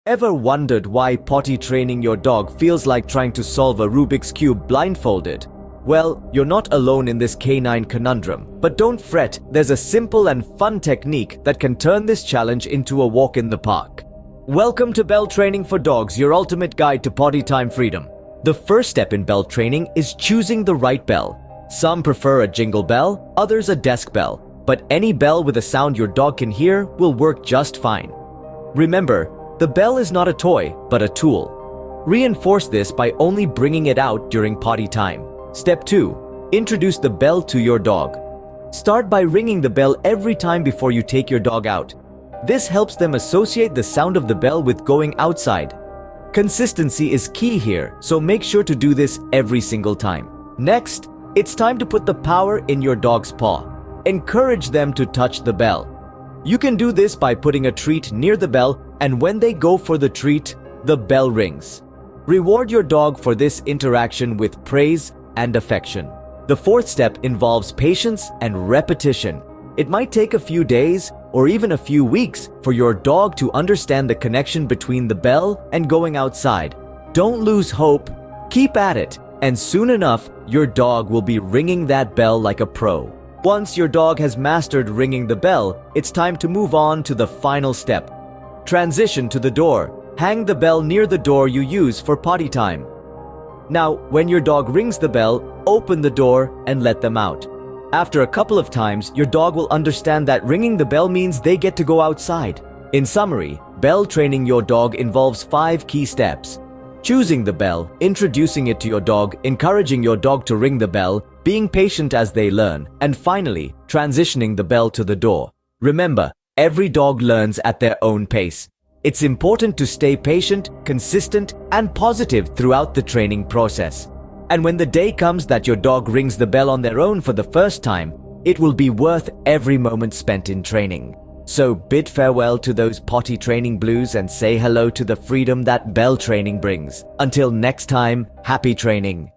Ever wondered why potty training your dog feels like trying to solve a Rubik's Cube blindfolded? Well, you're not alone in this canine conundrum. But don't fret, there's a simple and fun technique that can turn this challenge into a walk in the park. Welcome to Bell Training for Dogs, your ultimate guide to potty time freedom. The first step in bell training is choosing the right bell. Some prefer a jingle bell, others a desk bell, but any bell with a sound your dog can hear will work just fine. Remember, the bell is not a toy, but a tool. Reinforce this by only bringing it out during potty time. Step 2. Introduce the bell to your dog. Start by ringing the bell every time before you take your dog out. This helps them associate the sound of the bell with going outside. Consistency is key here, so make sure to do this every single time. Next, it's time to put the power in your dog's paw. Encourage them to touch the bell. You can do this by putting a treat near the bell, and when they go for the treat, the bell rings. Reward your dog for this interaction with praise and affection. The fourth step involves patience and repetition. It might take a few days or even a few weeks for your dog to understand the connection between the bell and going outside. Don't lose hope. Keep at it, and soon enough, your dog will be ringing that bell like a pro. Once your dog has mastered ringing the bell, it's time to move on to the final step. Transition to the door. Hang the bell near the door you use for potty time. Now, when your dog rings the bell, open the door and let them out. After a couple of times, your dog will understand that ringing the bell means they get to go outside. In summary, bell training your dog involves 5 key steps. Choosing the bell, introducing it to your dog, encouraging your dog to ring the bell, being patient as they learn, and finally, transitioning the bell to the door. Remember, every dog learns at their own pace. It's important to stay patient, consistent, and positive throughout the training process. And when the day comes that your dog rings the bell on their own for the first time, it will be worth every moment spent in training. So bid farewell to those potty training blues and say hello to the freedom that bell training brings. Until next time, happy training.